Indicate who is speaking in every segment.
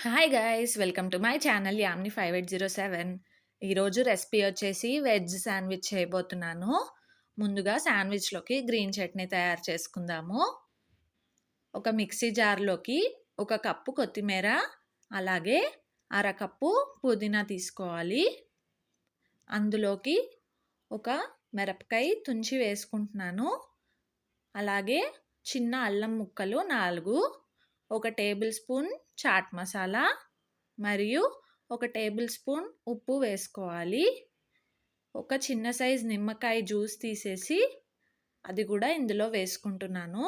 Speaker 1: Hi guys! Welcome to my channel యామ్ని 5807. ఈరోజు recipe వచ్చేసి వెజ్ శాండ్విచ్ చేయబోతున్నాను. ముందుగా శాండ్విచ్‌లోకి గ్రీన్ చట్నీ తయారు చేసుకుందాము. ఒక మిక్సీ జార్‌లోకి ఒక కప్పు కొత్తిమీర, అలాగే అరకప్పు పుదీనా తీసుకోవాలి. అందులోకి ఒక మిరపకాయ తుంచి వేసుకుంటున్నాను. అలాగే చిన్న అల్లం ముక్కలు 4, ఒక టేబుల్ స్పూన్ చాట్ మసాలా మరియు ఒక టేబుల్ స్పూన్ ఉప్పు వేసుకోవాలి. ఒక చిన్న సైజ్ నిమ్మకాయ జ్యూస్ తీసేసి అది కూడా ఇందులో వేసుకుంటున్నాను.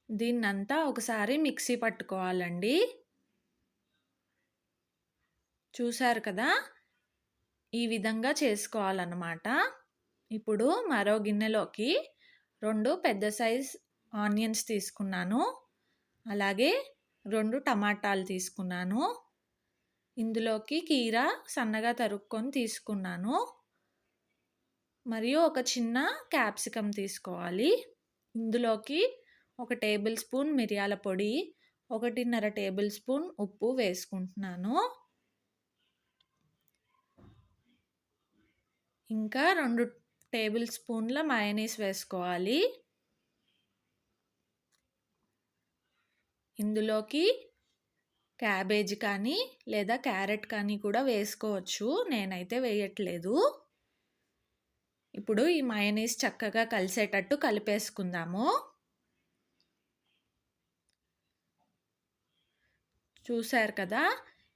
Speaker 1: దీన్నంతా ఒకసారి మిక్సీ పట్టుకోవాలండి. చూసారు కదా, ఈ విధంగా చేసుకోవాలన్నమాట. ఇప్పుడు మరో గిన్నెలోకి 2 పెద్ద సైజ్ ఆనియన్స్ తీసుకున్నాను. అలాగే 2 టమాటాలు తీసుకున్నాను. ఇందులోకి కీరా సన్నగా తరుక్కొని తీసుకున్నాను. మరియు ఒక చిన్న క్యాప్సికమ్ తీసుకోవాలి. ఇందులోకి ఒక టేబుల్ స్పూన్ మిరియాల పొడి, 1.5 టేబుల్ స్పూన్ ఉప్పు వేసుకుంటున్నాను. ఇంకా 2 టేబుల్ స్పూన్ల మయోనీస్ వేసుకోవాలి. ఇందులోకి క్యాబేజ్ కానీ లేదా క్యారెట్ కానీ కూడా వేసుకోవచ్చు. నేనైతే వేయట్లేదు. ఇప్పుడు ఈ మయోనీస్ చక్కగా కలిసేటట్టు కలిపేసుకుందాము. చూసారు కదా,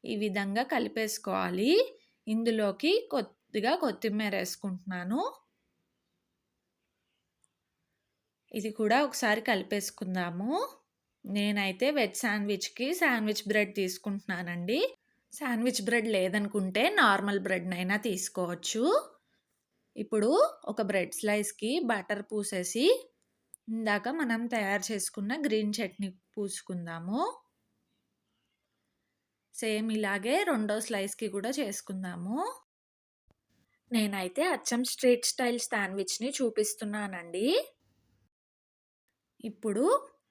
Speaker 1: ఈ విధంగా కలిపేసుకోవాలి. ఇందులోకి కొద్దిగా కొత్తిమీర వేసుకుంటున్నాను. ఇది కూడా ఒకసారి కలిపేసుకుందాము. నేనైతే వెజ్ శాండ్విచ్‌కి శాండ్విచ్ బ్రెడ్ తీసుకుంటున్నానండి. శాండ్విచ్ బ్రెడ్ లేదనుకుంటే నార్మల్ బ్రెడ్‌నైనా తీసుకోవచ్చు. ఇప్పుడు ఒక బ్రెడ్ స్లైస్‌కి బటర్ పూసేసి ఇందాక మనం తయారు చేసుకున్న గ్రీన్ చట్నీ పూసుకుందాము. సేమ్ ఇలాగే రెండో స్లైస్‌కి కూడా చేసుకుందాము. నేనైతే అచ్చం స్ట్రీట్ స్టైల్ శాండ్విచ్‌ని చూపిస్తున్నానండి. ఇప్పుడు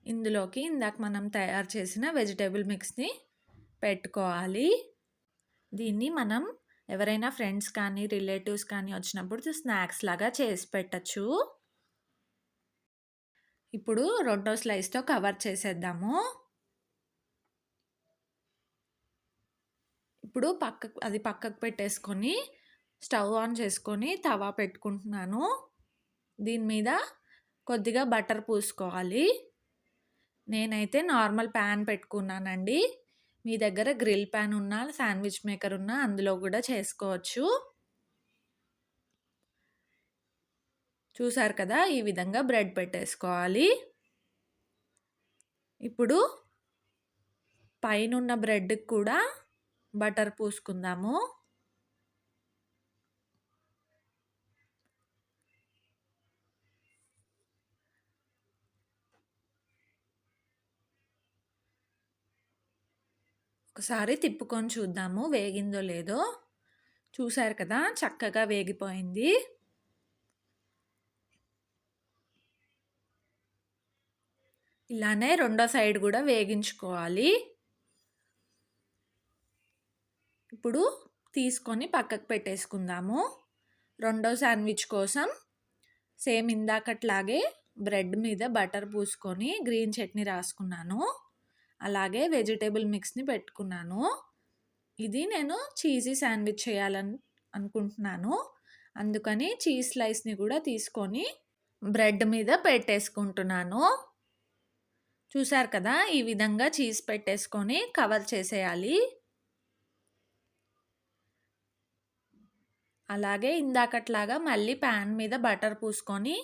Speaker 1: ఇందులోకి ఇందాక మనం తయారు చేసిన వెజిటేబుల్ మిక్స్‌ని పెట్టుకోవాలి. దీన్ని మనం ఎవరైనా ఫ్రెండ్స్ కానీ రిలేటివ్స్ కానీ వచ్చినప్పుడు స్నాక్స్ లాగా చేసి పెట్టచ్చు. ఇప్పుడు రెండో స్లైస్‌తో కవర్ చేసేద్దాము. ఇప్పుడు పక్కకు పెట్టేసుకొని స్టవ్ ఆన్ చేసుకొని తవా పెట్టుకుంటున్నాను. దీని మీద కొద్దిగా బటర్ పూసుకోవాలి. నేనైతే నార్మల్ ప్యాన్ పెట్టుకున్నానండి. మీ దగ్గర గ్రిల్ ప్యాన్ ఉన్నా, శాండ్విచ్ మేకర్ ఉన్నా అందులో కూడా చేసుకోవచ్చు. చూసారు కదా, ఈ విధంగా బ్రెడ్ పెట్టేసుకోవాలి. ఇప్పుడు పైనున్న బ్రెడ్‌కి కూడా బటర్ పూసుకుందాము. ఒకసారి తిప్పుకొని చూద్దాము వేగిందో లేదో. చూసారు కదా, చక్కగా వేగిపోయింది. ఇలానే రెండో సైడ్ కూడా వేగించుకోవాలి. ఇప్పుడు తీసుకొని పక్కకు పెట్టేసుకుందాము. రెండో శాండ్విచ్ కోసం సేమ్ ఇందాకట్లాగే బ్రెడ్ మీద బటర్ పూసుకొని గ్రీన్ చట్నీ రాసుకున్నాను. అలాగే వెజిటేబుల్ మిక్స్‌ని పెట్టుకున్నాను. ఇది నేను చీజీ శాండ్విచ్ చేయాలని అనుకుంటున్నాను. అందుకని చీజ్ స్లైస్‌ని కూడా తీసుకొని బ్రెడ్ మీద పెట్టేసుకుంటున్నాను. చూసారు కదా, ఈ విధంగా చీజ్ పెట్టేసుకొని కవర్ చేసేయాలి. అలాగే ఇందాకట్లాగా మళ్ళీ ప్యాన్ మీద బటర్ పూసుకొని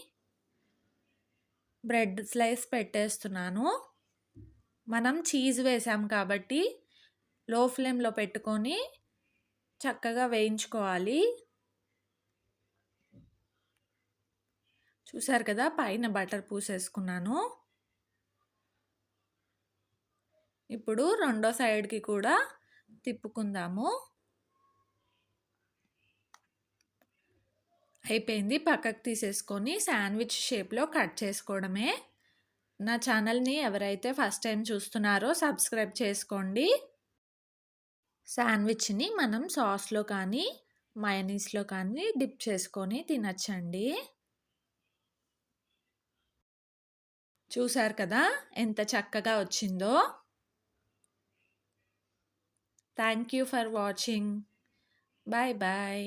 Speaker 1: బ్రెడ్ స్లైస్ పెట్టేస్తున్నాను. మనం చీజ్ వేసాం కాబట్టి లో ఫ్లేమ్‌లో పెట్టుకొని చక్కగా వేయించుకోవాలి. చూసారు కదా, పైన బటర్ పూసేసుకున్నాను. ఇప్పుడు రెండో సైడ్‌కి కూడా తిప్పుకుందాము. అయిపోయింది. పక్కకు తీసేసుకొని శాండ్విచ్ షేప్‌లో కట్ చేసుకోవడమే. నా ఛానల్‌ని ఎవరైతే ఫస్ట్ టైమ్ చూస్తున్నారో సబ్స్క్రైబ్ చేసుకోండి. శాండ్‌విచ్‌ని మనం సాస్‌లో కానీ, మయోనీస్‌లో కానీ డిప్ చేసుకొని తినొచ్చండి. చూసారు కదా! ఎంత చక్కగా వచ్చిందో. Thank you for watching. Bye bye.